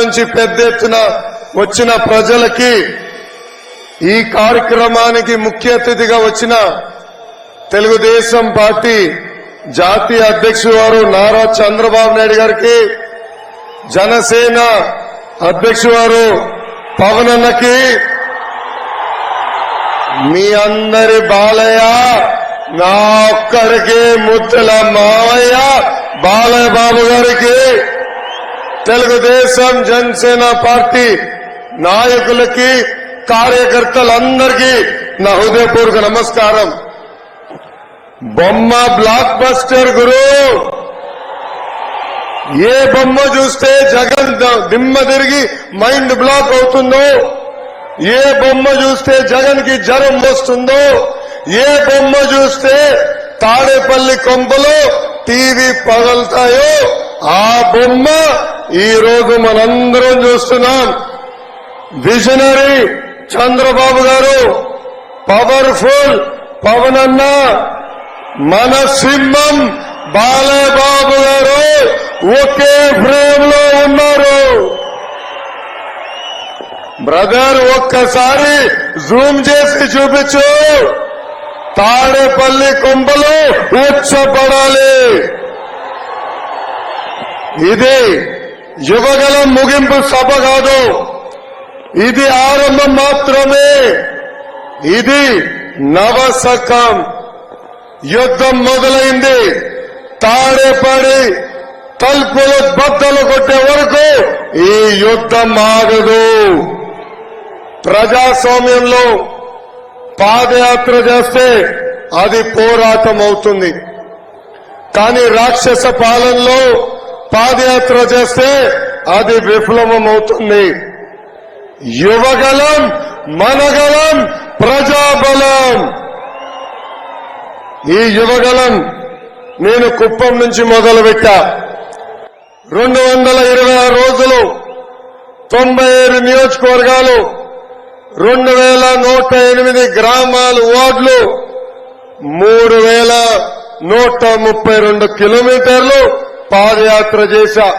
నుంచి పెద్ద ఎత్తున వచ్చిన ప్రజలకి, ఈ కార్యక్రమానికి ముఖ్య అతిథిగా వచ్చిన తెలుగుదేశం పార్టీ జాతీయ అధ్యక్షుడు వారు నారా చంద్రబాబు నాయుడు గారికి, జనసేన అధ్యక్షుడు వారు పవన్ అన్నకి, మీ అందరి బాలయ్య, నా ఒక్కడికి ముద్దుల మావయ్య బాలయ్య బాబు గారికి, తెలుగుదేశం జనసేన పార్టీ నాయకులకి, కార్యకర్తలందరికీ నా హృదయపూర్వక నమస్కారం. బొమ్మ బ్లాక్ బస్టర్ గురు. ఏ బొమ్మ చూస్తే జగన్ దిమ్మ తిరిగి మైండ్ బ్లాక్ అవుతుందో, ఏ బొమ్మ చూస్తే జగన్ కి జ్వరం వస్తుందో, ఏ బొమ్మ చూస్తే తాడేపల్లి కొంపలో టీవీ పగలుతాయో ఆ బొమ్మ ఈ రోజు మనందరం చూస్తున్నాం. విజనరీ చంద్రబాబు గారు, పవర్ఫుల్ పవన్ అన్న, మన సింహం బాలయ్య బాబు గారు ఒకే ఫ్రేమ్ లో ఉన్నారు. బ్రదర్ ఒక్కసారి జూమ్ చేసి చూపించు. తాడేపల్లి కొంపలు ఉచ్చపడాలి. ఇది యువగలం ముగింపు సభ కాదు, ఇది ఆరంభం మాత్రమే. ఇది నవశకం. యుద్ధం మొదలైంది. తాడేపడి తలుపులు బద్దలు కొట్టే వరకు ఈ యుద్ధం ఆగదు. ప్రజాస్వామ్యంలో పాదయాత్ర చేస్తే అది పోరాటం అవుతుంది. కానీ రాక్షస పాలనలో పాదయాత్ర చేస్తే అది విఫలమవుతుంది. యువగలం, మనగలం, ప్రజాబలం. ఈ యువగలం నేను కుప్పం నుంచి మొదలుపెట్టా. 226 రోజులు, 97 నియోజకవర్గాలు, 2108 గ్రామాలు, వార్డులు, 3132 కిలోమీటర్లు పాదయాత్ర చేశా.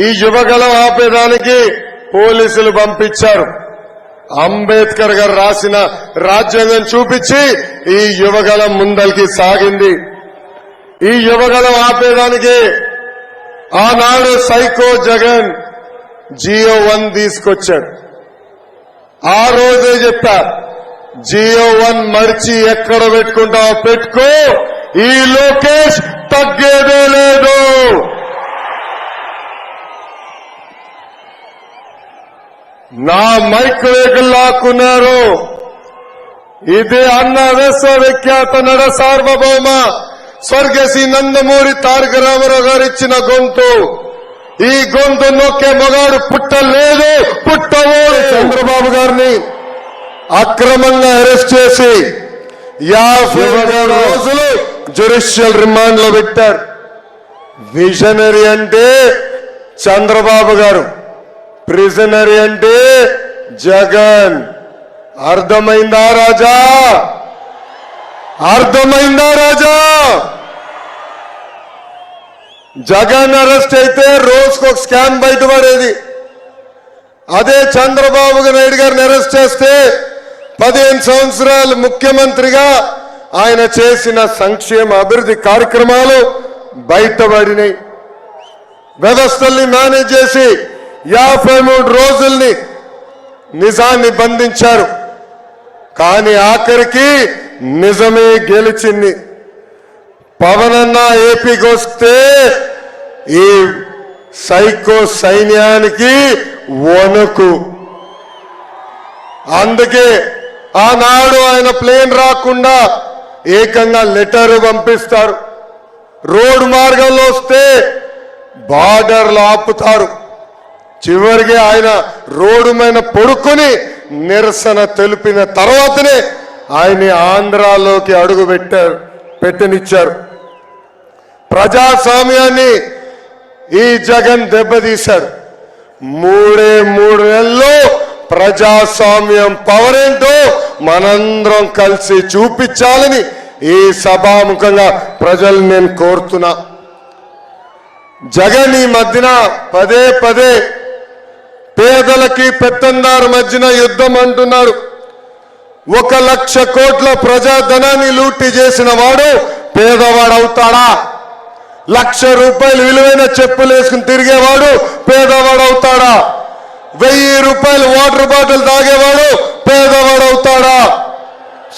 ఈ యువగలం ఆపేదానికి పోలీసులు పంపించారు. అంబేద్కర్ గారు రాసిన రాజ్యాంగం చూపించి ఈ యువగలం ముందరికి సాగింది. ఈ యువగలం ఆపేదానికి ఆనాడు సైకో జగన్ జియో 1 తీసుకొచ్చాడు. ఆ రోజే చెప్పా, జియో 1 మర్చి ఎక్కడ పెట్టుకుంటావో పెట్టుకో, ఈ లోకేష్ తగ్గేదే లేదు. నా మైక్ వేగులు లాక్కున్నారు. ఇది అన్న విశ్వవిఖ్యాత నడ సార్వభౌమ స్వర్గశ్రీ నందమూరి తారక రామారావు గారు ఇచ్చిన గొంతు. ఈ గొంతు నొక్కే మగాడు పుట్టలేదు, పుట్టవు. చంద్రబాబు గారిని అక్రమంగా అరెస్ట్ చేసి 57 రోజులు జ్యుడిషియల్ రిమాండ్ లో పెట్టారు. విజనరీ అంటే చంద్రబాబు గారు, ప్రిజనరీ అంటే జగన్. అర్థమైందా రాజా? అర్థమైందా రాజా? జగన్ అరెస్ట్ అయితే రోజుకు ఒక స్కామ్ బయటపడేది. అదే చంద్రబాబు నాయుడు గారిని అరెస్ట్ చేస్తే 15 సంవత్సరాలు ముఖ్యమంత్రిగా ఆయన చేసిన సంక్షేమ అభివృద్ధి కార్యక్రమాలు బయటపడినాయి. వ్యవస్థల్ని మేనేజ్ చేసి 53 రోజుల్ని నిజాన్ని బంధించారు. కానీ ఆఖరికి నిజమే గెలిచింది. పవన్ అన్న ఏపీకి వస్తే ఈ సైకో సైన్యానికి వణుకు. అందుకే ఆనాడు ఆయన ప్లేన్ రాకుండా ఏకంగా లెటర్ పంపిస్తారు. రోడ్డు మార్గంలో వస్తే బార్డర్లు ఆపుతారు. చివరికి ఆయన రోడ్డు మీద పడుకొని నిరసన తెలిపిన తర్వాతనే ఆయన్ని ఆంధ్రాలోకి అడుగు పెట్టనిచ్చారు. ప్రజాస్వామ్యాన్ని ఈ జగన్ దెబ్బతీశాడు. 3 నెలల్లో ప్రజాస్వామ్యం పవర్ ఏంటో మనందరం కలిసి చూపించాలని ఈ సభాముఖంగా ప్రజలు నేను కోరుతున్నా. జగన్ ఈ మధ్యన పదే పేదలకి పెత్తందారు మధ్యన యుద్ధం అంటున్నాడు. 1,00,000 కోట్ల ప్రజాధనాన్ని లూటీ చేసిన వాడు పేదవాడవుతాడా? 1,00,000 రూపాయలు విలువైన చెప్పులు వేసుకుని తిరిగేవాడు పేదవాడవుతాడా? 1000 రూపాయలు వాటర్ బాటిల్ తాగేవాడు పేదవాడవుతాడా?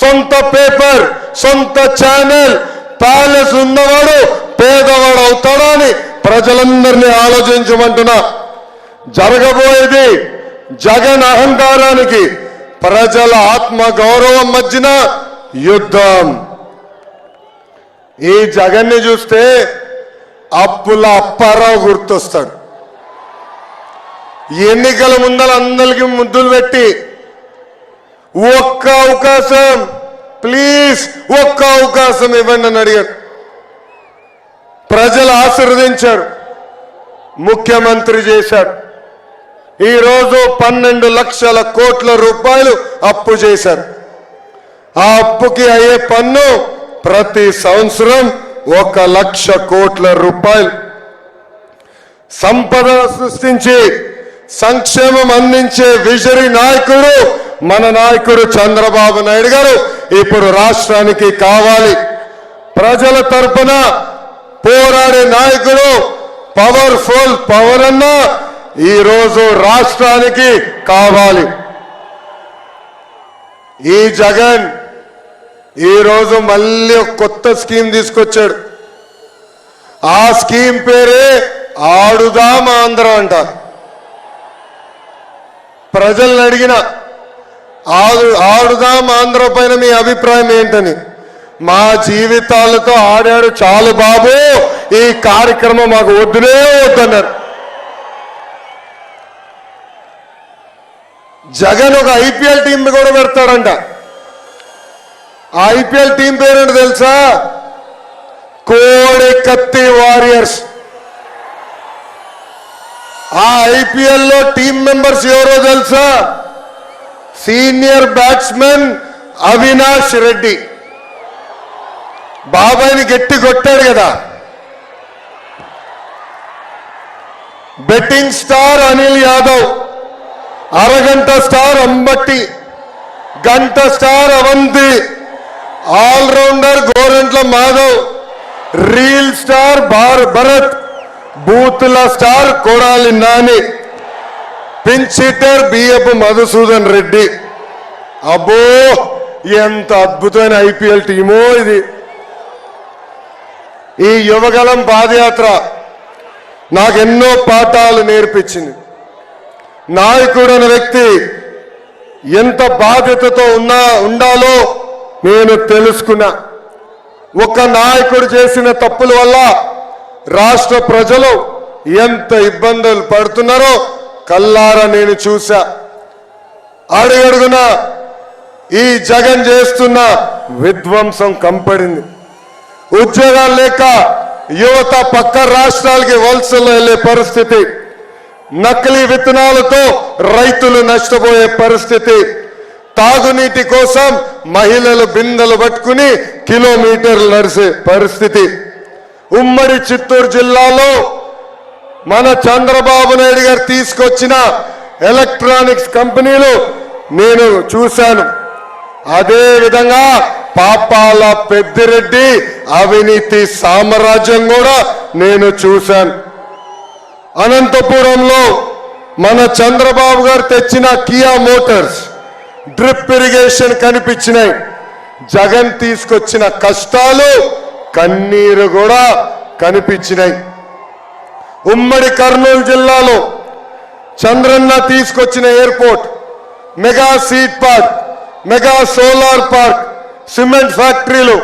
సొంత పేపర్, సొంత ఛానల్, ప్యాలెస్ ఉన్నవాడు పేదవాడవుతాడా అని ప్రజలందరినీ ఆలోచించమంటున్నా. జరగబోయేది జగన్ అహంకారానికి ప్రజల ఆత్మ గౌరవం మధ్యన యుద్ధం. ఈ జగన్ని చూస్తే అప్పుల అప్పారావు గుర్తొస్తాడు. ఎన్నికల ముందర అందరికి ముద్దులు పెట్టి ఒక్క అవకాశం ప్లీజ్, ఒక్క అవకాశం ఇవ్వండి అని అడిగారు. ప్రజలు ఆశీర్వదించారు, ముఖ్యమంత్రి చేశారు. ఈరోజు 12 లక్షల కోట్ల రూపాయలు అప్పు చేశారు. ఆ అప్పుకి అయ్యే పన్ను ప్రతి సంవత్సరం 1,00,000 కోట్ల రూపాయలు. సంపద సృష్టించి సంక్షేమం అందించే విజరీ నాయకుడు మన నాయకుడు చంద్రబాబు నాయుడు గారు ఇప్పుడు రాష్ట్రానికి కావాలి. ప్రజల తరపున పోరాడే నాయకుడు పవర్ఫుల్ పవర్ అన్న ఈరోజు రాష్ట్రానికి కావాలి. ఈ జగన్ ఈరోజు మళ్ళీ ఒక కొత్త స్కీమ్ తీసుకొచ్చాడు. ఆ స్కీమ్ పేరే ఆడుదాం ఆంధ్ర అంట. ప్రజల్ని అడిగిన ఆడుదాం ఆంధ్ర పైన మీ అభిప్రాయం ఏంటని, మా జీవితాలతో ఆడాడు చాలు బాబు, ఈ కార్యక్రమం మాకు వద్దునే వద్దన్నారు. జగన్ ఒక ఐపీఎల్ టీం కూడా పెడతాడంట. ఆ ఐపీఎల్ టీం పేరేంటి తెలుసా? కోడి కత్తి వారియర్స్. ఆ ఐపీఎల్ లో టీం మెంబర్స్ ఎవరో తెలుసా? Senior batsmen Avinash Reddy. బాబాయిని గట్టి కొట్టాడు కదా. బెట్టింగ్ స్టార్ అనిల్ యాదవ్, అరగంట స్టార్ అంబట్టి, గంట star Avanti, all rounder Gorantla Madhav, reel star Bharat, బూతుల star Kodali Nani, pinch hitter B F Madhusudan Reddy. అబ్బో, ఎంత అద్భుతమైన ఐపీఎల్ టీమో ఇది. ఈ యువగలం పాదయాత్ర నాకెన్నో పాఠాలు నేర్పించింది. నాయకుడు అనే వ్యక్తి ఎంత బాధ్యతతో ఉండాలో నేను తెలుసుకున్నా. ఒక నాయకుడు చేసిన తప్పుల వల్ల రాష్ట్ర ప్రజలు ఎంత ఇబ్బందులు పడుతున్నారో కల్లారా నేను చూశా. అడుగడుగున ఈ జగన్ చేస్తున్న విధ్వంసం కంపడింది. ఉద్యోగాలు లేక యువత పక్క రాష్ట్రాలకి వలసలు వెళ్లే పరిస్థితి, నకిలీ విత్తనాలతో రైతులు నష్టపోయే పరిస్థితి, తాగునీటి కోసం మహిళలు బిందెలు పట్టుకుని కిలోమీటర్లు నడిచే పరిస్థితి. ఉమ్మడి చిత్తూరు జిల్లాలో మన చంద్రబాబు నాయుడు గారు తీసుకొచ్చిన ఎలక్ట్రానిక్స్ కంపెనీలు నేను చూశాను. అదే విధంగా పాపాల పెద్దిరెడ్డి అవినీతి సామ్రాజ్యం కూడా నేను చూశాను. అనంతపురంలో మన చంద్రబాబు గారు తెచ్చిన కియా మోటార్స్ డ్రిప్ ఇరిగేషన్ కనిపించినాయి. జగన్ తీసుకొచ్చిన కష్టాలు కన్నీరు కూడా కనిపించినాయి. ఉమ్మడి కర్నూలు జిల్లాలో చంద్రన్న తీసుకొచ్చిన airport, mega seed park, mega solar park, cement ఫ్యాక్టరీలు,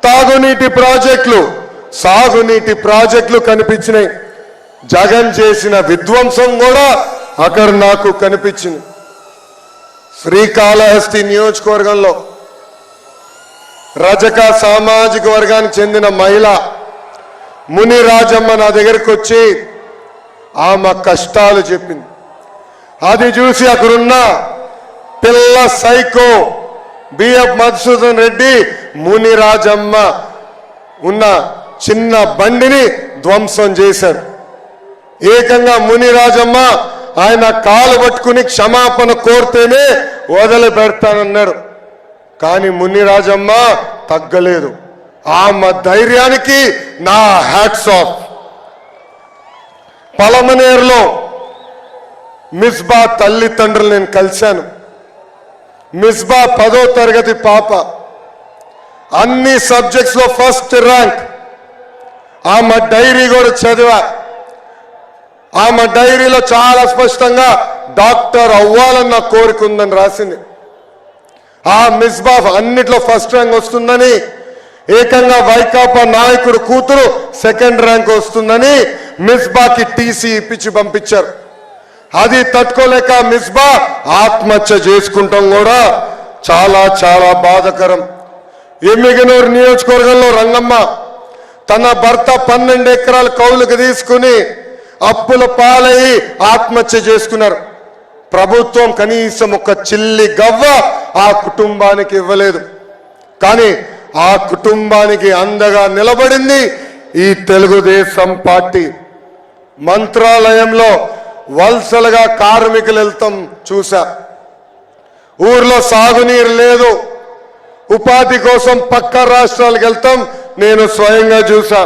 తాగునీటి ప్రాజెక్టులు, సాగునీటి ప్రాజెక్టులు కనిపించినాయి. జగన్ చేసిన విధ్వంసం కూడా అక్కడ నాకు కనిపించింది. శ్రీకాళహస్తి నియోజకవర్గంలో రజక సామాజిక వర్గానికి చెందిన మహిళ ముని రాజమ్మ నా దగ్గరికి వచ్చి ఆమె కష్టాలు చెప్పింది. అది చూసి అక్కడున్న పిల్ల సైకో బిఎఫ్ మధుసూదన్ రెడ్డి ముని రాజమ్మ ఉన్న చిన్న బండిని ధ్వంసం చేశారు. ఏకంగా ముని రాజమ్మ ఆయన కాలు పట్టుకుని క్షమాపణ కోరితేనే వదిలిపెడతానన్నారు. కానీ మునిరాజమ్మ తగ్గలేదు. ఆమె ధైర్యానికి నా హ్యాట్స్ ఆఫ్. పలమనేరులో మిస్బా తల్లిదండ్రులు నేను కలిశాను. మిస్బా 10వ తరగతి పాప, అన్ని సబ్జెక్ట్స్ లో ఫస్ట్ ర్యాంక్. ఆమె డైరీ కూడా చదివా. ఆమె డైరీలో చాలా స్పష్టంగా డాక్టర్ అవ్వాలన్న కోరిక ఉందని రాసింది. ఆ మిస్బా అన్నిట్లో ఫస్ట్ ర్యాంక్ వస్తుందని, ఏకంగా వైకాపా నాయకుడు కూతురు సెకండ్ ర్యాంక్ వస్తుందని మిస్బాకి టీసీ ఇప్పించి పంపించారు. అది తట్టుకోలేక మిస్బా ఆత్మహత్య చేసుకుంటాం కూడా చాలా చాలా బాధకరం. ఎమ్మిగనూరు నియోజకవర్గంలో రంగమ్మ తన భర్త 12 ఎకరాల కౌలుకు తీసుకుని అప్పుల పాలయ్యి ఆత్మహత్య చేసుకున్నారు. ప్రభుత్వం కనీసం ఒక చిల్లి గవ్వ ఆ కుటుంబానికి ఇవ్వలేదు. కానీ ఆ కుటుంబానికి అండగా నిలబడింది ఈ తెలుగుదేశం పార్టీ. మంత్రాలయంలో వలసలుగా కార్మికులు వెళ్తాం చూసా. ఊర్లో సాగునీరు లేదు, ఉపాధి కోసం పక్క రాష్ట్రాలకు వెళ్తాం నేను స్వయంగా చూసా.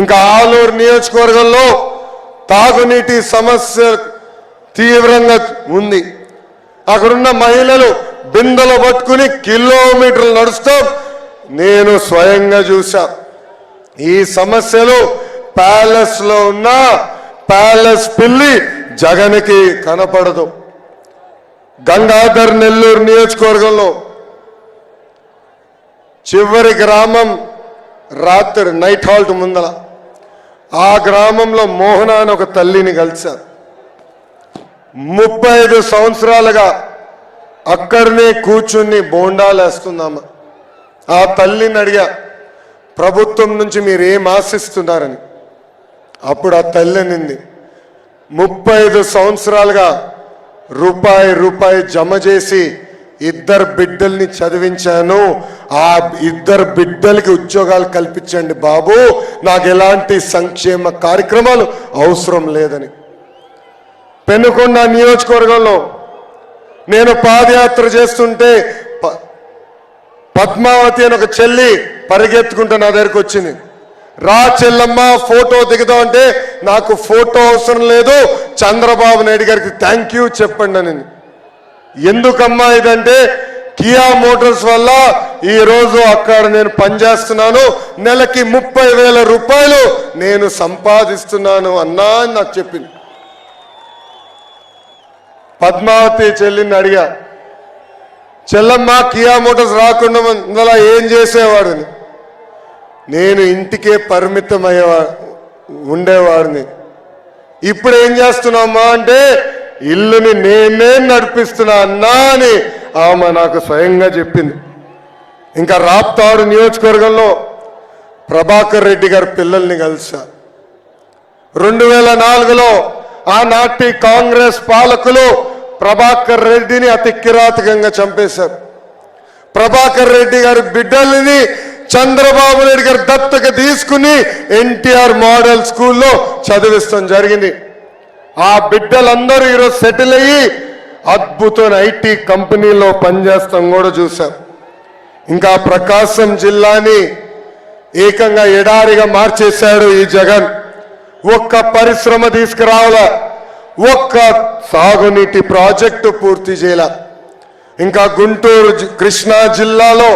ఇంకా ఆలూరు నియోజకవర్గంలో తాగునీటి సమస్య తీవ్రంగా ఉంది. అక్కడున్న మహిళలు బిందెలు పట్టుకుని కిలోమీటర్లు నడుస్తాం నేను స్వయంగా చూసా. ఈ సమస్యలు ప్యాలెస్ లో ఉన్న ప్యాలెస్ పిల్లి జగన్కి కనపడదు. గంగాధర్ నెల్లూరు నియోజకవర్గంలో చివరి గ్రామం రాత్రి నైట్ హాల్ట్ ముందల, ఆ గ్రామంలో మోహన అని ఒక తల్లిని కలిశాను. 35 సంవత్సరాలుగా అక్కడనే కూర్చుని బోండాలేస్తున్నామా. ఆ తల్లిని అడిగా, ప్రభుత్వం నుంచి మీరు ఏం ఆశిస్తున్నారని. అప్పుడు ఆ తల్లి అనింది, 35 సంవత్సరాలుగా రూపాయి జమ చేసి 2 బిడ్డల్ని చదివించాను. ఆ 2 బిడ్డలకి ఉద్యోగాలు కల్పించండి బాబు, నాకు ఎలాంటి సంక్షేమ కార్యక్రమాలు అవసరం లేదని. పెనుకొండ నియోజకవర్గంలో నేను పాదయాత్ర చేస్తుంటే పద్మావతి అని ఒక చెల్లి పరిగెత్తుకుంటూ నా దగ్గరికి వచ్చింది. రా చెల్లమ్మ ఫోటో దిగుదాం అంటే, నాకు ఫోటో అవసరం లేదు, చంద్రబాబు నాయుడు గారికి థ్యాంక్ యూ చెప్పండి అని. ఎందుకమ్మా ఇదంటే, కియా మోటార్స్ వల్ల ఈ రోజు అక్కడ నేను పనిచేస్తున్నాను, నెలకి 30,000 రూపాయలు నేను సంపాదిస్తున్నాను అన్నా అని నాకు చెప్పింది. పద్మావతి చెల్లిని అడిగా, చెల్లమ్మ కియా మోటార్స్ రాకుండా ఇందులో ఏం చేసేవాడిని. నేను ఇంటికే పరిమితం ఉండేవాడిని. ఇప్పుడు ఏం చేస్తున్నామా అంటే, ఇల్లుని నేనే నడిపిస్తున్నా అన్నా అని ఆమె నాకు స్వయంగా చెప్పింది. ఇంకా రాప్తాడు నియోజకవర్గంలో ప్రభాకర్ రెడ్డి గారి పిల్లల్ని కలిసా. 2004లో ఆనాటి కాంగ్రెస్ పాలకులు ప్రభాకర్ రెడ్డిని అతి కిరాతకంగా చంపేశారు. ప్రభాకర్ రెడ్డి గారి బిడ్డల్ని చంద్రబాబు నాయుడు గారు దత్తక తీసుకుని ఎన్టీఆర్ మోడల్ స్కూల్లో చదివిస్తాం జరిగింది. ఆ బిడ్డలందరూ ఈరోజు సెటిల్ అయ్యి అద్భుతమైన ఐటీ కంపెనీలో పనిచేస్తాం కూడా చూసాం. ఇంకా ప్రకాశం జిల్లాని ఏకంగా ఎడారిగా మార్చేశాడు ఈ జగన్. ఒక్క పరిశ్రమ తీసుకురావాలా, ఒక్క సాగునీటి ప్రాజెక్టు పూర్తి చేయాల. ఇంకా గుంటూరు కృష్ణా జిల్లాలో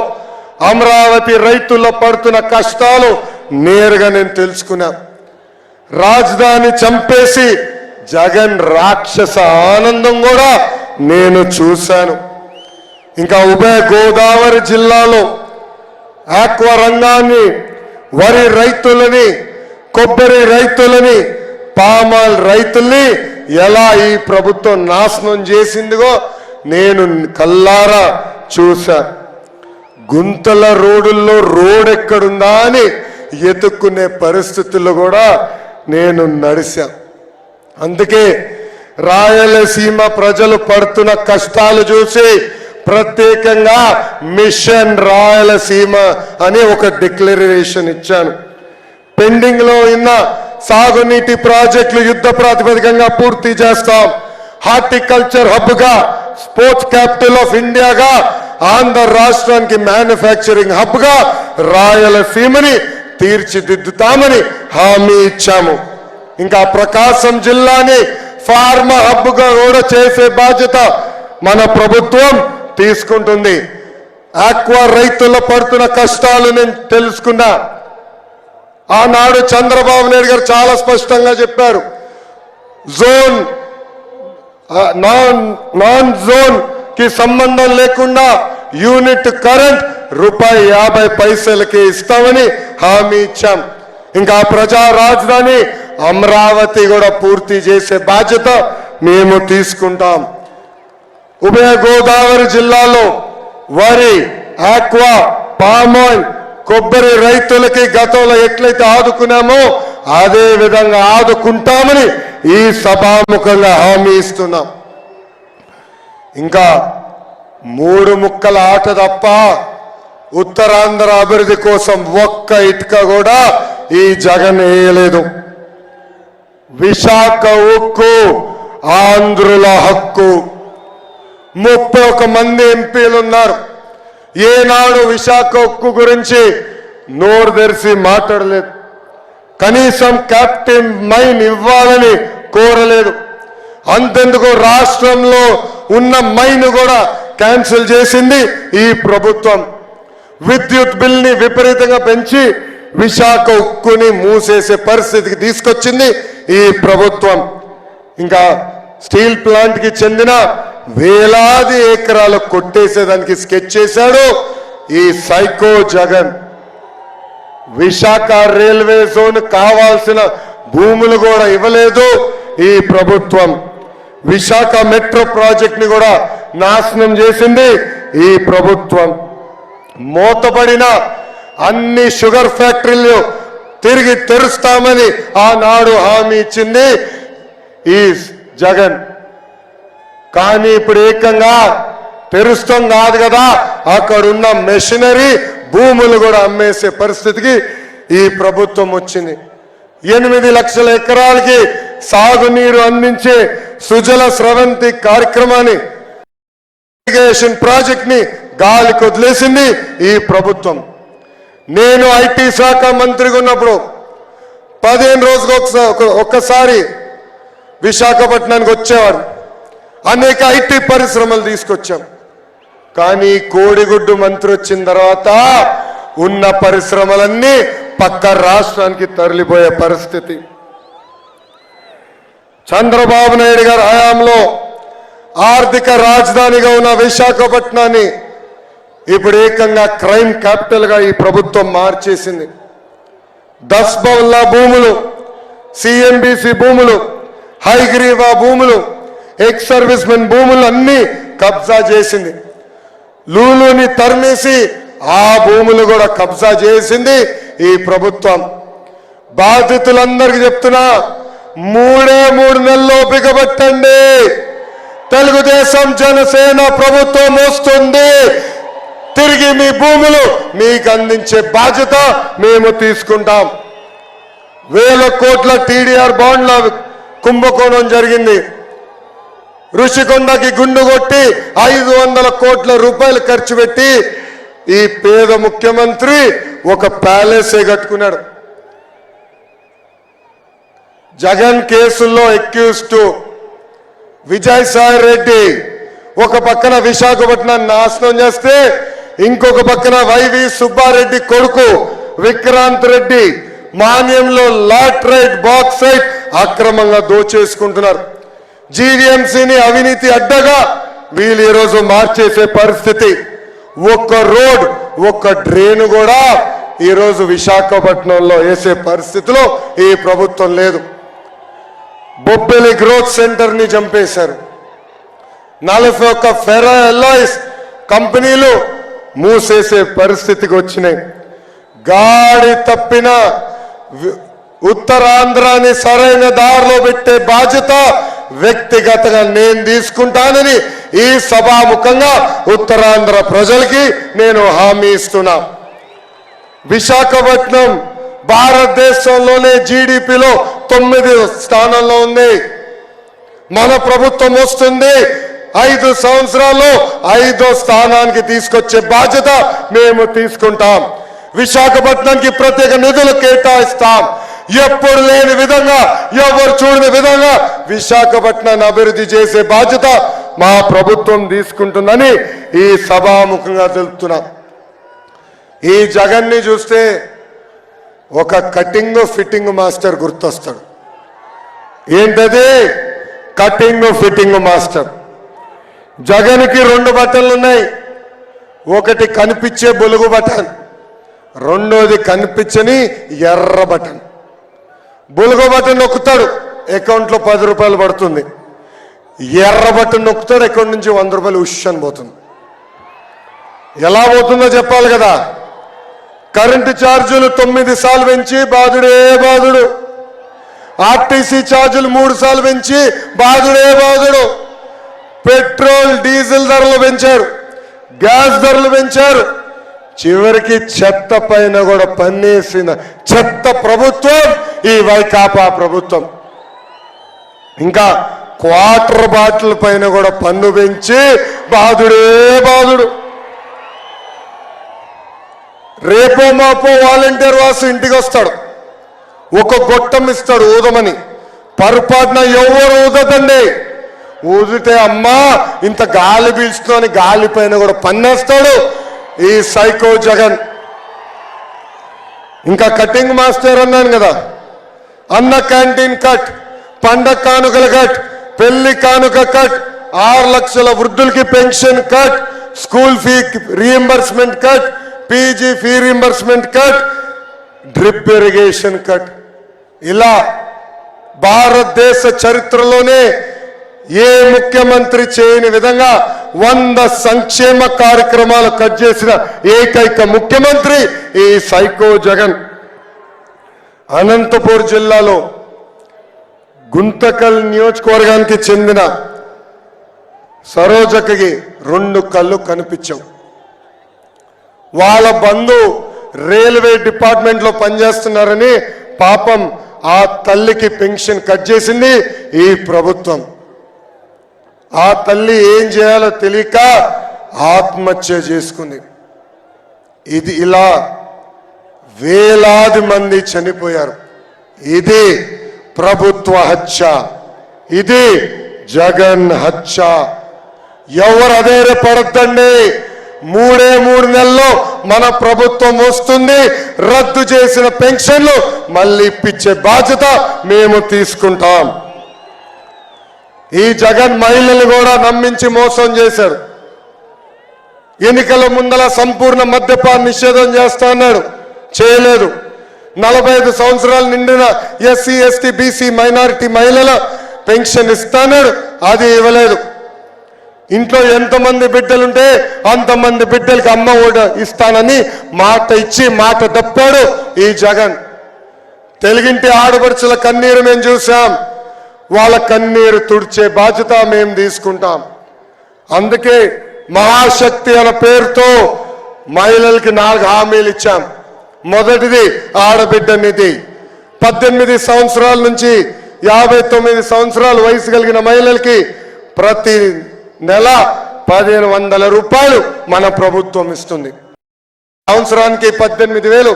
అమరావతి రైతుల్లో పడుతున్న కష్టాలు నేరుగా నేను తెలుసుకున్నా. రాజధాని చంపేసి జగన్ రాక్షస ఆనందం కూడా నేను చూశాను. ఇంకా ఉభయ గోదావరి జిల్లాలో ఆక్వా రంగాన్ని, వరి రైతులని, కొబ్బరి రైతులని, పామాల్ రైతుల్ని ఎలా ఈ ప్రభుత్వం నాశనం చేసిందిగో నేను కల్లారా చూశా. గుంతల రోడ్డుల్లో రోడ్ ఎక్కడుందా అని ఎత్తుక్కునే పరిస్థితుల్లో కూడా నేను నడిచా. అందుకే రాయలసీమ ప్రజలు పడుతున్న కష్టాలు చూసి ప్రత్యేకంగా మిషన్ రాయలసీమ అని ఒక డిక్లరేషన్ ఇచ్చాను. పెండింగ్ లో ఉన్న సాగునీటి ప్రాజెక్టులు యుద్ధ ప్రాతిపదికంగా పూర్తి చేస్తాం. హార్టికల్చర్ హబ్ గా, స్పోర్ట్స్ క్యాపిటల్ ఆఫ్ ఇండియాగా, ఆంధ్ర రాష్ట్రానికి మ్యానుఫ్యాక్చరింగ్ హబ్ గా రాయలసీమని తీర్చిదిద్దుతామని హామీ ఇచ్చాము. ఇంకా ప్రకాశం జిల్లాని ఫార్మా హబ్ గా కూడా చేసే బాధ్యత మన ప్రభుత్వం తీసుకుంటుంది. ఆక్వా రైతుల్లో పడుతున్న కష్టాలు నేను తెలుసుకున్నా. ఆనాడు చంద్రబాబు నాయుడు గారు చాలా స్పష్టంగా చెప్పారు, జోన్ నాన్ జోన్ కి సంబంధం లేకుండా యూనిట్ కరెంట్ ₹50 ఇస్తామని హామీ ఇచ్చాం. ఇంకా ప్రజా రాజధాని అమరావతి కూడా పూర్తి చేసే బాధ్యత మేము తీసుకుంటాం. ఉభయ గోదావరి జిల్లాలో వరి, ఆక్వా, పామాయిల్, కొబ్బరి రైతులకి గతంలో ఎట్లయితే ఆదుకున్నామో అదే విధంగా ఆదుకుంటామని ఈ సభాముఖంగా హామీ ఇస్తున్నాం. ఇంకా 3 ముక్కల ఆట తప్ప ఉత్తరాంధ్ర అభివృద్ధి కోసం ఒక్క ఇటుక కూడా ఈ జగన్ వేయలేదు. విశాఖ ఉక్కు ఆంధ్రుల హక్కు. 31 మంది ఎంపీలు ఉన్నారు. ఏనాడు విశాఖ ఉక్కు గురించి నోరు తెరిచి మాట్లాడలేదు. కనీసం క్యాప్టివ్ మైన్ ఇవ్వాలని కోరలేదు. అంతెందుకు రాష్ట్రంలో ఉన్న మైన్ కూడా క్యాన్సిల్ చేసింది ఈ ప్రభుత్వం. విద్యుత్ బిల్ని విపరీతంగా పెంచి విశాఖ ఉక్కుని మూసేసే పరిస్థితికి తీసుకొచ్చింది ఈ ప్రభుత్వం. ఇంకా స్టీల్ ప్లాంట్ కి చెందిన వేలాది ఎకరాలు కొట్టేసేదానికి స్కెచ్ చేశాడు ఈ psycho Jagan. Visakha railway zone కావాల్సిన భూములు కూడా ఇవ్వలేదు ఈ ప్రభుత్వం. విశాఖ మెట్రో ప్రాజెక్ట్ ని కూడా నాశనం చేసింది ఈ ప్రభుత్వం. మూతపడిన అన్ని షుగర్ ఫ్యాక్టరీలు తిరిగి తెరుస్తామని ఆనాడు హామీ ఇచ్చింది ఈ జగన్. కానీ ఇప్పుడు ఏకంగా తెరుస్తాం కాదు కదా, అక్కడున్న మెషినరీ భూములు కూడా అమ్మేసే పరిస్థితికి ఈ ప్రభుత్వం వచ్చింది. 8 లక్షల ఎకరాలకి సాగునీరు అందించే సుజల స్రవంతి కార్యక్రమాన్ని, ఇరిగేషన్ ప్రాజెక్ట్ ని గాలికి వదిలేసింది ఈ ప్రభుత్వం. నేను ఐటీ శాఖ మంత్రిగా ఉన్నప్పుడు 15 రోజులకు ఒక్కసారి విశాఖపట్నానికి వచ్చేవారు. అనేక ఐటీ పరిశ్రమలు తీసుకొచ్చాం. కానీ కోడిగుడ్డు మంత్రి వచ్చిన తర్వాత ఉన్న పరిశ్రమలన్నీ పక్క రాష్ట్రానికి తరలిపోయే పరిస్థితి. చంద్రబాబు నాయుడు గారి హయాంలో ఆర్థిక రాజధానిగా ఉన్న విశాఖపట్నాన్ని ఇప్పుడు ఏకంగా క్రైమ్ క్యాపిటల్ గా ఈ ప్రభుత్వం మార్చేసింది. దస్బౌల్లా భూములు, సిఎంబిసి భూములు, హైగ్రీవా భూములు, ఎక్స్ సర్వీస్ మెన్ భూములు అన్ని కబ్జా చేసింది. లూలుని తరిమేసి ఆ భూములు కూడా కబ్జా చేసింది ఈ ప్రభుత్వం. బాధితులందరికీ చెప్తున్నా, 3 నెలలు ఓపిక పట్టండి. తెలుగుదేశం జనసేన ప్రభుత్వం వస్తుంది. తిరిగి మీ భూములు మీకు అందించే బాధ్యత మేము తీసుకుంటాం. 1000 కోట్ల టీడీఆర్ బాండ్ల కుంభకోణం జరిగింది. ఋషికొండకి గుండు కొట్టి 500 కోట్ల రూపాయలు ఖర్చు పెట్టి ఈ పేద ముఖ్యమంత్రి ఒక ప్యాలెసే కట్టుకున్నాడు. జగన్ కేసుల్లో ఎక్యూజ్డ్ విజయసాయి రెడ్డి ఒక పక్కన విశాఖపట్నాన్ని నాశనం చేస్తే, ఇంకొక పక్కన వైవి సుబ్బారెడ్డి కొడుకు విక్రాంత్ రెడ్డి మాన్యంలో లాట్రైట్ బాక్సైట్ అక్రమంగా దోచేసుకుంటున్నారు. జీవీఎంసీని అవినీతి అడ్డగా వీళ్ళు ఈరోజు మార్చేసే పరిస్థితి. ఒక్క రోడ్, ఒక్క డ్రైన్ కూడా ఈరోజు విశాఖపట్నంలో వేసే పరిస్థితిలో ఈ ప్రభుత్వం లేదు. బొబ్బిలి గ్రోత్ సెంటర్ ని చంపేశారు. 41 ఫెరా ఎల్లాయిస్ కంపెనీలు మూసేసే పరిస్థితికి వచ్చినాయి. గాడి తప్పిన ఉత్తరాంధ్రాని సరైన దారిలో పెట్టే బాధ్యత వ్యక్తిగతంగా నేను తీసుకుంటానని ఈ సభాముఖంగా ఉత్తరాంధ్ర ప్రజలకి నేను హామీ ఇస్తున్నా. విశాఖపట్నం భారతదేశంలోనే జీడిపిలో 9వ స్థానంలో ఉంది. మన ప్రభుత్వం వస్తుంది 5 సంవత్సరాల్లో 5వ స్థానానికి తీసుకొచ్చే బాధ్యత మేము తీసుకుంటాం. విశాఖపట్నానికి ప్రత్యేక నిధులు కేటాయిస్తాం. ఎప్పుడు లేని విధంగా, ఎవరు చూడని విధంగా విశాఖపట్నాన్ని అభివృద్ధి చేసే బాధ్యత మా ప్రభుత్వం తీసుకుంటుందని ఈ సభాముఖంగా తెలుపుతున్నా. ఈ జగన్ని చూస్తే ఒక కటింగ్ ఫిట్టింగ్ మాస్టర్ గుర్తొస్తాడు. ఏంటది? Cutting fitting master. జగన్కి 2 బటన్లు ఉన్నాయి. ఒకటి కనిపించే బొలుగు బటన్, రెండోది కనిపించని ఎర్ర బటన్. బొలుగు బటన్ నొక్కుతాడు, అకౌంట్లో 10 రూపాయలు పడుతుంది. ఎర్ర బటన్ నొక్కుతాడు, అకౌంట్ నుంచి 100 రూపాయలు ఉష్ అని పోతుంది. ఎలా పోతుందో చెప్పాలి కదా. కరెంటు ఛార్జీలు 9 సార్లు పెంచి బాధుడే బాధుడు. ఆర్టీసీ ఛార్జీలు 3 సార్లు పెంచి బాధుడే బాధుడు. పెట్రోల్ డీజిల్ ధరలు పెంచారు, గ్యాస్ ధరలు పెంచారు. చివరికి చెత్త పైన కూడా పన్నేసిన చెత్త ప్రభుత్వం ఈ వైకాపా ప్రభుత్వం. ఇంకా క్వార్టర్ బాటిల్ పైన కూడా పన్ను పెంచి బాధుడే బాధుడు. రేపో మాపో వాలంటీర్ వాసు ఇంటికి వస్తాడు, ఒక గొట్టం ఇస్తాడు ఊదమని. పొరపాటున ఎవరు ఊదదండి. ఊదితే అమ్మా ఇంత గాలి పీల్చుకొని గాలి పైన కూడా పన్నేస్తాడు ఈ సైకో జగన్. ఇంకా కటింగ్ మాస్టర్ అన్నాను కదా, అన్న క్యాంటీన్ కట్, పండగ కానుకల కట్, పెళ్లి కానుక కట్, 6 లక్షల వృద్ధులకి pension cut, school fee reimbursement cut, PG fee reimbursement cut, drip irrigation cut. ఇలా భారతదేశ చరిత్రలోనే ఏ ముఖ్యమంత్రి చేయని విధంగా 100 సంక్షేమ కార్యక్రమాలు కట్ చేసిన ఏకైక ముఖ్యమంత్రి ఈ సైకో జగన్. అనంతపూర్ జిల్లాలో గుంతకల్ నియోజకవర్గానికి చెందిన సరోజకి 2 కళ్ళు కనిపించవు. వాళ్ళ బంధు రైల్వే డిపార్ట్మెంట్లో పనిచేస్తున్నారని పాపం ఆ తల్లికి పెన్షన్ కట్ చేసింది ఈ ప్రభుత్వం. ఆ తల్లి ఏం చేయాలో తెలియక ఆత్మహత్య చేసుకుంది. ఇది ఇలా వేలాది మంది చనిపోయారు. ఇది ప్రభుత్వ హత్య, ఇది జగన్ హత్య. ఎవరు అధైర్యపడద్దండి. 3 నెలల్లో మన ప్రభుత్వం వస్తుంది. రద్దు చేసిన పెన్షన్లు మళ్ళీ ఇప్పించే బాధ్యత మేము తీసుకుంటాం. ఈ జగన్ మహిళలు కూడా నమ్మించి మోసం చేశారు. ఎన్నికల ముందల సంపూర్ణ మద్యపాన నిషేధం చేస్తా అన్నాడు, చేయలేదు. 45 సంవత్సరాలు నిండిన ఎస్సీ ఎస్టీ బీసీ మైనారిటీ మహిళల పెన్షన్ ఇస్తాన్నాడు, అది ఇవ్వలేదు. ఇంట్లో ఎంతమంది బిడ్డలుంటే అంతమంది బిడ్డలకి అమ్మ ఓడ ఇస్తానని మాట ఇచ్చి మాట తప్పాడు ఈ జగన్. తెలుగింటి ఆడపడుచుల కన్నీరు మేము చూసాం. వాళ్ళ కన్నీరు తుడిచే బాధ్యత మేము తీసుకుంటాం. అందుకే మహాశక్తి అనే పేరుతో మహిళలకి 4 హామీలు ఇచ్చాం. మొదటిది ఆడబిడ్డ నిధి. 18 సంవత్సరాల నుంచి 59 సంవత్సరాల వయసు కలిగిన మహిళలకి ప్రతి నెల 1500 రూపాయలు మన ప్రభుత్వం ఇస్తుంది. సంవత్సరానికి 18,000,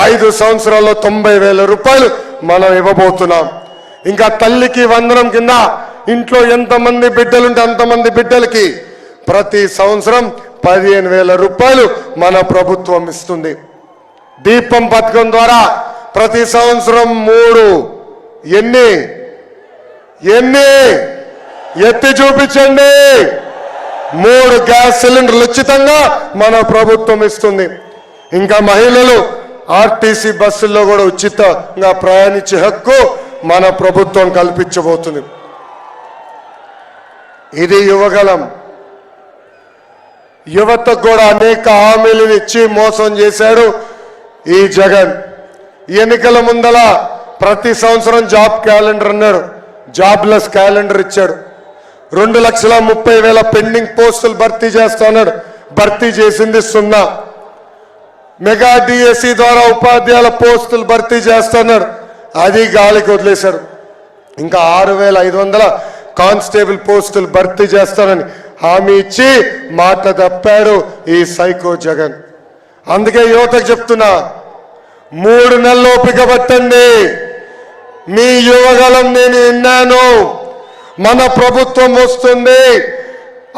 5 సంవత్సరాల్లో 90,000 రూపాయలు మనం ఇవ్వబోతున్నాం. ఇంకా తల్లికి వందనం కింద ఇంట్లో ఎంతమంది బిడ్డలుంటే అంతమంది బిడ్డలకి ప్రతి సంవత్సరం 15,000 రూపాయలు మన ప్రభుత్వం ఇస్తుంది. దీపం పథకం ద్వారా ప్రతి సంవత్సరం 3 ఎన్ని ఎత్తి చూపించండి 3 గ్యాస్ సిలిండర్లు ఉచితంగా మన ప్రభుత్వం ఇస్తుంది. ఇంకా మహిళలు ఆర్టీసీ బస్సుల్లో కూడా ఉచితంగా ప్రయాణించే హక్కు మన ప్రభుత్వం కల్పించబోతుంది. ఇది యువగలం. యువతకు కూడా అనేక హామీలు ఇచ్చి మోసం చేశాడు ఈ జగన్. ఎన్నికల ముందల ప్రతి సంవత్సరం జాబ్ క్యాలెండర్ అన్నాడు, జాబ్లెస్ క్యాలెండర్ ఇచ్చాడు. 2,30,000 పెండింగ్ పోస్టులు భర్తీ చేస్తున్నాడు, భర్తీ చేసింది 0. మెగా డిఎస్సి ద్వారా ఉపాధ్యాయుల పోస్టులు భర్తీ చేస్తున్నారు, అది గాలికి వదిలేశారు. ఇంకా 6,500 కానిస్టేబుల్ పోస్టులు భర్తీ చేస్తానని హామీ ఇచ్చి మాట తప్పాడు ఈ సైకో జగన్. అందుకే యువతకు చెప్తున్నా, 3 నెలలు ఓపిక పట్టండి. మీ యువగలం నేను విన్నాను. మన ప్రభుత్వం వస్తుంది.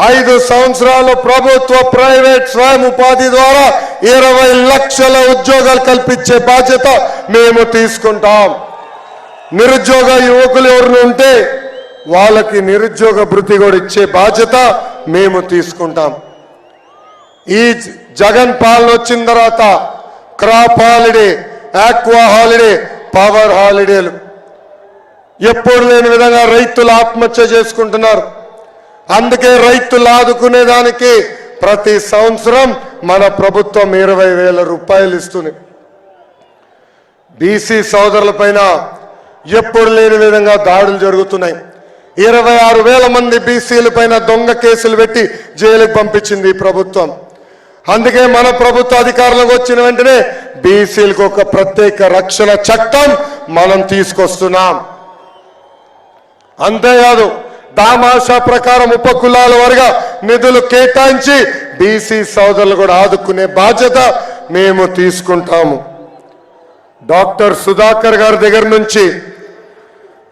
5 సంవత్సరాలు ప్రభుత్వ ప్రైవేట్ స్వయం ఉపాధి ద్వారా 20 లక్షల ఉద్యోగాలు కల్పించే బాధ్యత మేము తీసుకుంటాం. నిరుద్యోగ యువకులు ఎవరు ఉంటే వాళ్ళకి నిరుద్యోగ భృతి కూడా ఇచ్చే బాధ్యత మేము తీసుకుంటాం. ఈ జగన్ పాలన వచ్చిన తర్వాత crop holiday, aqua holiday, power హాలిడేలు ఎప్పుడు లేని విధంగా రైతులు ఆత్మహత్య చేసుకుంటున్నారు. అందుకే రైతులు ఆదుకునేదానికి ప్రతి సంవత్సరం మన ప్రభుత్వం 20,000 రూపాయలు ఇస్తుంది. బీసీ సోదరుల పైన ఎప్పుడు లేని విధంగా దాడులు జరుగుతున్నాయి. 26,000 మంది బీసీల పైన దొంగ కేసులు పెట్టి జైలుకి పంపించింది ఈ ప్రభుత్వం. అందుకే మన ప్రభుత్వ అధికారంలోకి వచ్చిన వెంటనే బీసీలకు ఒక ప్రత్యేక రక్షణ చట్టం మనం తీసుకొస్తున్నాం. అంతేకాదు దామాషా ప్రకారం ఉపకులాల వారిగా నిధులు కేటాయించి బీసీ సోదరులు కూడా ఆదుకునే బాధ్యత మేము తీసుకుంటాము. డాక్టర్ సుధాకర్ గారి దగ్గర నుంచి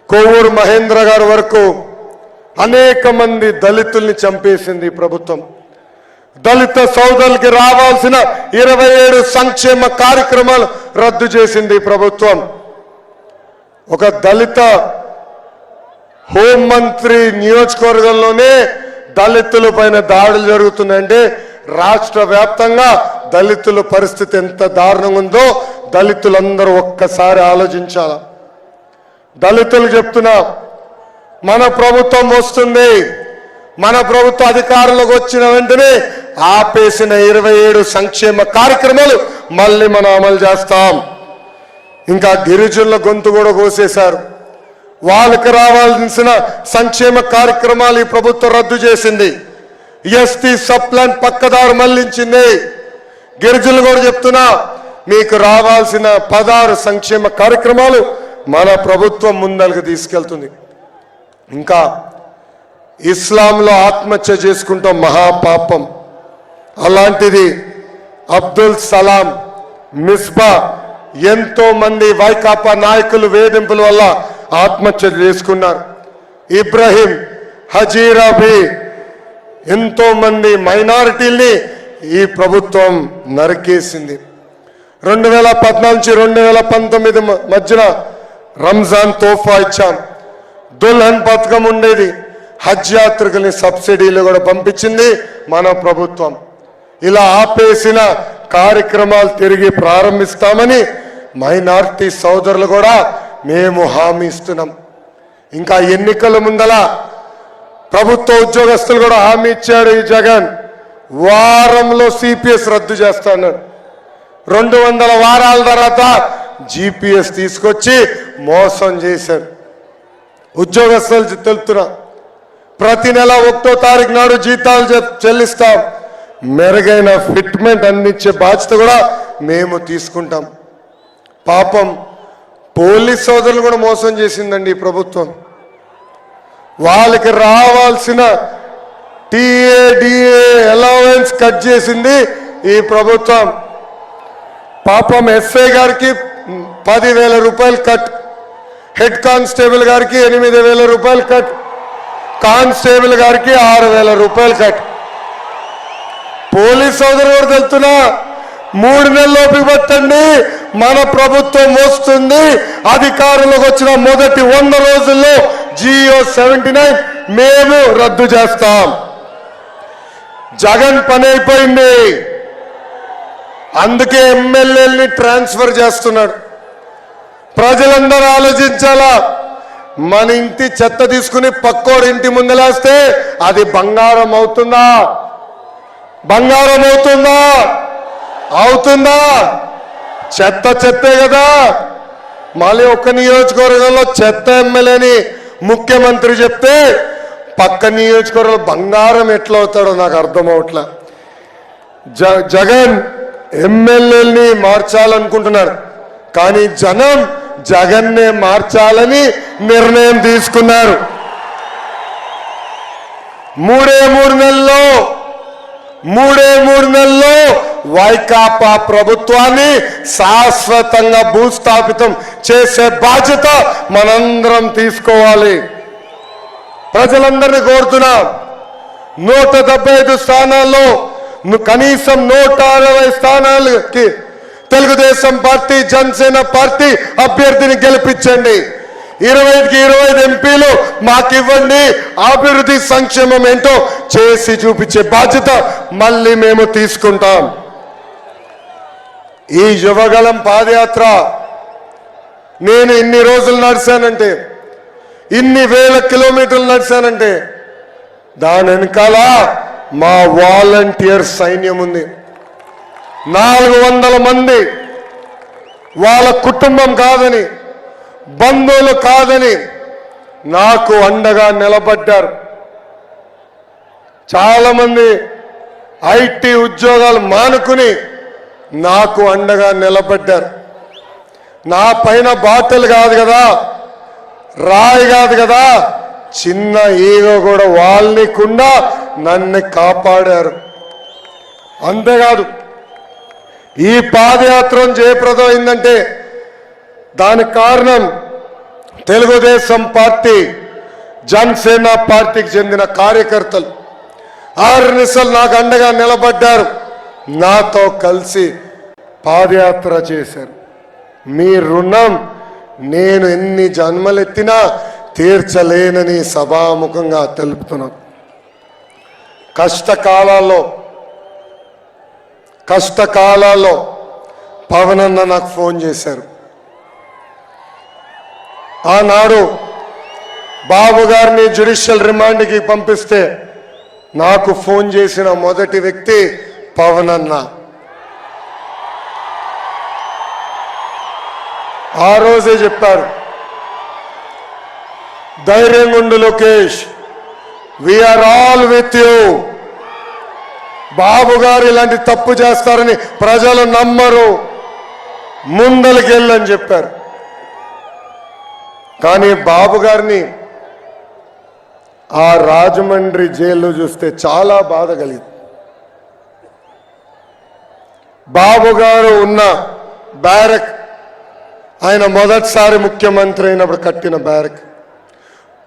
కోవూరు మహేంద్ర గారి వరకు అనేక మంది దళితుల్ని చంపేసింది ప్రభుత్వం. దళిత సోదరులకి రావాల్సిన 27 సంక్షేమ కార్యక్రమాలు రద్దు చేసింది ప్రభుత్వం. ఒక దళిత హోంమంత్రి నియోజకవర్గంలోనే దళితుల పైన దాడులు జరుగుతున్నాయంటే రాష్ట్ర వ్యాప్తంగా దళితుల పరిస్థితి ఎంత దారుణంగా ఉందో దళితులందరూ ఒక్కసారి ఆలోచించాల. దళితులు చెప్తున్నా, మన ప్రభుత్వం వస్తుంది. మన ప్రభుత్వ అధికారంలోకి వచ్చిన వెంటనే ఆపేసిన 27 సంక్షేమ కార్యక్రమాలు మళ్ళీ మనం అమలు చేస్తాం. ఇంకా గిరిజనుల గొంతు కూడా కోసేశారు. వాళ్ళకి రావాల్సిన సంక్షేమ కార్యక్రమాలు ఈ ప్రభుత్వం రద్దు చేసింది. ఎస్టీ సబ్ ప్లాన్ పక్కదారు మళ్లించింది. గిరిజనులు కూడా చెప్తున్నా, మీకు రావాల్సిన 16 సంక్షేమ కార్యక్రమాలు మన ప్రభుత్వం ముందరకు తీసుకెళ్తుంది. ఇంకా ఇస్లాంలో ఆత్మహత్య చేసుకుంటాం మహాపాపం. అలాంటిది అబ్దుల్ సలాం, మిస్బా, ఎంతో మంది వైకాపా నాయకులు వేధింపుల వల్ల ఆత్మహత్య చేసుకున్నారు. ఇబ్రహీం, హజీరాబీ, ఎంతో మంది మైనారిటీల్ని ఈ ప్రభుత్వం నరికేసింది. 2014 నుంచి 2019 మధ్యన రంజాన్ తోఫా ఇచ్చాం. దుల్హన్ పథకం ఉండేది. హజ్ యాత్రికుల్ని సబ్సిడీలు కూడా పంపించింది మన ప్రభుత్వం. ఇలా ఆపేసిన కార్యక్రమాలు తిరిగి ప్రారంభిస్తామని మైనారిటీ సోదరులు కూడా మేము హామీ ఇస్తున్నాం. ఇంకా ఎన్నికల ముందల ప్రభుత్వ ఉద్యోగస్తులు కూడా హామీ ఇచ్చాడు ఈ జగన్. వారంలో సిపిఎస్ రద్దు చేస్తాను. 200 వారాల తర్వాత జిపిఎస్ తీసుకొచ్చి మోసం చేశారు. ఉద్యోగస్తులు తెలుపుతున్నా, ప్రతి నెల 1వ తారీఖు నాడు జీతాలు చెల్లిస్తాం. మెరుగైన ఫిట్మెంట్ అందించే బాధ్యత కూడా మేము తీసుకుంటాం. పాపం పోలీస్ సోదరులు కూడా మోసం చేసిందండి ఈ ప్రభుత్వం. వాళ్ళకి రావాల్సిన టీఏడిఏ అలవెన్స్ కట్ చేసింది ఈ ప్రభుత్వం. పాపం ఎస్ఐ గారికి 10,000 రూపాయలు కట్, హెడ్ కానిస్టేబుల్ గారికి 8,000 రూపాయలు కట్, కానిస్టేబుల్ గారికి 6,000 రూపాయలు కట్. పోలీస్ సోదరు కూడా తెలుస్తున్నా, 3 నెలలు ఓపిక పట్టండి, మన ప్రభుత్వం వస్తుంది. అధికారంలోకి వచ్చిన మొదటి 100 రోజుల్లో జియో 79 మేము రద్దు చేస్తాం. జగన్ పని అయిపోయింది. అందుకే ఎమ్మెల్యేలని ట్రాన్స్ఫర్ చేస్తున్నాడు. ప్రజలందరూ ఆలోచించాలా. మన ఇంటి చెత్త తీసుకుని పక్కోడి ఇంటి ముందలేస్తే అది బంగారం అవుతుందా? బంగారం అవుతుందా? అవుతుందా? చెత్త చెత్తే కదా. మళ్ళీ ఒక్క నియోజకవర్గంలో చెత్త ఎమ్మెల్యేని ముఖ్యమంత్రి చెప్తే పక్క నియోజకవర్గంలో బంగారం ఎట్లా అవుతాడో నాకు అర్థం అవట్లా. జగన్ ఎమ్మెల్యేల్ని మార్చాలనుకుంటున్నారు. కానీ జనం జగన్నే మార్చాలని నిర్ణయం తీసుకున్నారు. మూడే మూడు నెలల్లో వైకాపా ప్రభుత్వాన్ని శాశ్వతంగా భూస్థాపితం చేసే బాధ్యత మనందరం తీసుకోవాలి. ప్రజలందరినీ కోరుతున్నాం, 175 స్థానాల్లో కనీసం 160 స్థానాలకి తెలుగుదేశం పార్టీ, జనసేన పార్టీ అభ్యర్థిని గెలిపించండి. 20కి 25 ఎంపీలు మాకివ్వండి. అభివృద్ధి సంక్షేమం ఏంటో చేసి చూపించే బాధ్యత మళ్ళీ మేము తీసుకుంటాం. ఈ యువగలం పాదయాత్ర నేను ఇన్ని రోజులు నడిచానంటే, ఇన్ని వేల కిలోమీటర్లు నడిచానంటే దాని వెనకాల మా వాలంటీర్ సైన్యం ఉంది. 400 మంది వాళ్ళ కుటుంబం కాదని, బంధువులు కాదని నాకు అండగా నిలబడ్డారు. చాలా మంది ఐటీ ఉద్యోగాలు మానుకుని నాకు అండగా నిలబడ్డారు. నా పైన బాటలు కాదు కదా, రాయి కాదు కదా, చిన్న ఈగో కూడా వాళ్ళనికుండా నన్ను కాపాడారు. అంతేకాదు, ఈ పాదయాత్ర జయప్రదం అయిందంటే దానికి కారణం తెలుగుదేశం పార్టీ, జనసేన పార్టీకి చెందిన కార్యకర్తలు 6 నిమిషాలు నాకు అండగా నిలబడ్డారు. నాతో కలిసి పాదయాత్ర చేశారు. మీ రుణం నేను ఎన్ని జన్మలెత్తినా తీర్చలేనని సభాముఖంగా తెలుపుతున్నాను. కష్టకాలాల్లో పవన్ అన్న నాకు ఫోన్ చేశారు. ఆనాడు బాబు గారిని జ్యుడిషియల్ రిమాండ్కి పంపిస్తే నాకు ఫోన్ చేసిన మొదటి వ్యక్తి పవన్ అన్న. ఆ రోజే చెప్పారు, ధైర్యంగా ఉండు Lokesh, we are all with you. Babu garu ఇలాంటి తప్పు చేస్తారని ప్రజలు నమ్మరు, ముందలకి వెళ్ళని చెప్పారు. కానీ బాబు గారిని ఆ రాజమండ్రి జైల్లో చూస్తే చాలా బాధ కలిగింది. బాబు గారు ఉన్న బ్యారక్, ఆయన మొదటిసారి ముఖ్యమంత్రి అయినప్పుడు కట్టిన బ్యారక్,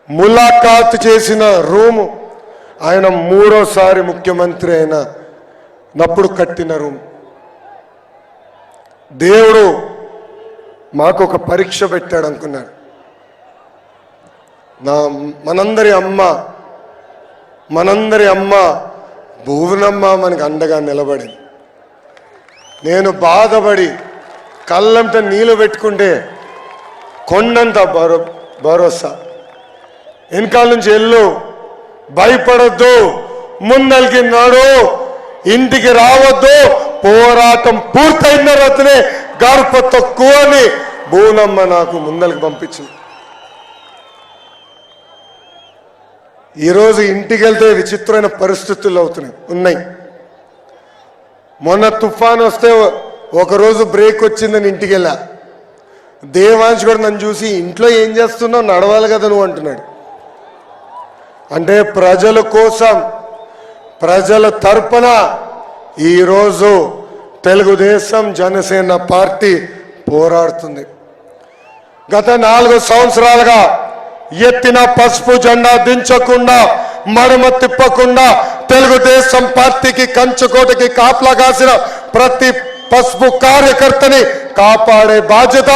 ములాఖాత్ చేసిన రూము ఆయన 3వ ముఖ్యమంత్రి అయినప్పుడు కట్టిన రూమ్. దేవుడు మాకు ఒక పరీక్ష పెట్టాడు అనుకున్నాడు. మనందరి అమ్మ భువనమ్మ మనకు అండగా నిలబడింది. నేను బాధపడి కళ్ళంట నీళ్ళు పెట్టుకుంటే కొండంత భరోసా. వెనకాల నుంచి వెళ్ళు, భయపడొద్దు, ముందలికి నాడు, ఇంటికి రావద్దు, పోరాటం పూర్తయిన తర్వాతనే గర్భ తక్కువ అని భువనమ్మ నాకు ముందలికి పంపించింది. ఈరోజు ఇంటికి వెళ్తే విచిత్రమైన పరిస్థితులు ఉన్నాయి. మొన్న తుఫాన్ వస్తే ఒకరోజు బ్రేక్ వచ్చిందని ఇంటికి వెళ్ళా. దేవాంశ్ కూడా నన్ను చూసి ఇంట్లో ఏం చేస్తున్నావు, నడవాలి కదా నువ్వు అంటున్నాడు. అంటే ప్రజల కోసం, ప్రజల తరపున ఈరోజు తెలుగుదేశం జనసేన పార్టీ పోరాడుతుంది. గత 4 సంవత్సరాలుగా ఎత్తిన పసుపు జెండా దించకుండా, మడమ తిప్పకుండా తెలుగుదేశం పార్టీకి కంచుకోటకి కాపలా కాసిన ప్రతి పసుపు కార్యకర్తని కాపాడే బాధ్యత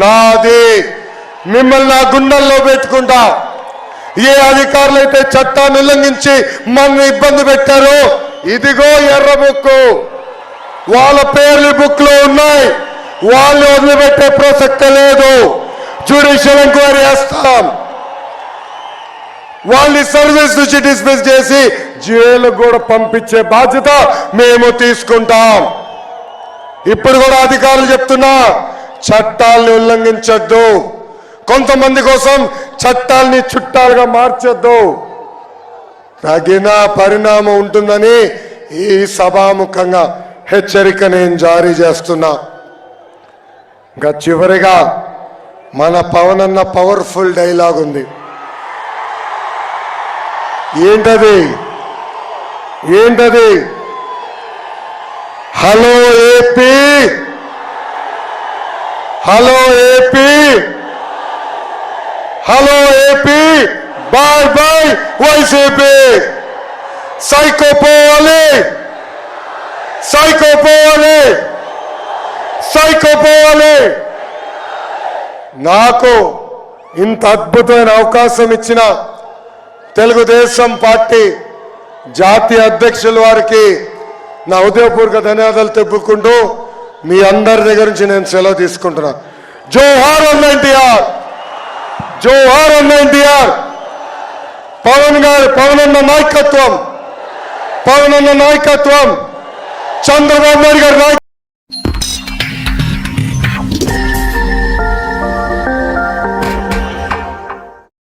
నాది. మిమ్మల్ని నా గుండెల్లో పెట్టుకుంటా. ఏ అధికారులు అయితే చట్టాన్ని ఉల్లంఘించి మన ఇబ్బంది పెట్టారో, ఇదిగో ఎర్ర బుక్కు, వాళ్ళ పేర్లు బుక్ లో ఉన్నాయి. వాళ్ళు వదిలిపెట్టే ప్రసక్తే లేదు. జ్యుడిషియల్ ఎంక్వైరీ చేస్తాం. వాళ్ళని సర్వీస్ నుంచి డిస్మిస్ చేసి జైలు కూడా పంపించే బాధ్యత మేము తీసుకుంటాం. ఇప్పుడు కూడా అధికారులు చెప్తున్నా, చట్టాలని ఉల్లంఘించొద్దు, కొంతమంది కోసం చట్టాలని చుట్టాలుగా మార్చొద్దు, తగిన పరిణామం ఉంటుందని ఈ సభాముఖంగా హెచ్చరిక నేను జారీ చేస్తున్నా. ఇంకా చివరిగా మన పవన్ అన్న పవర్ఫుల్ డైలాగ్ ఉంది. ఏంటది? Hello AP, hello AP, hello AP, bye bye YCP. Psycho పోవాలి, సైకో పోవాలి, సైకో పోవాలి. నాకు ఇంత అద్భుతమైన అవకాశం ఇచ్చిన తెలుగుదేశం పార్టీ జాతీయ అధ్యక్షుల వారికి నా హృదయపూర్వక ధన్యవాదాలు తెలుపుకుంటూ మీ అందరి దగ్గర నుంచి నేను సెలవు తీసుకుంటున్నా. జోహార్ అన్న ఎన్టీఆర్, జోహార్ అన్న ఎన్టీఆర్. పవన్ అన్న నాయకత్వం, చంద్రబాబు నాయుడు గారి నాయకత్వం.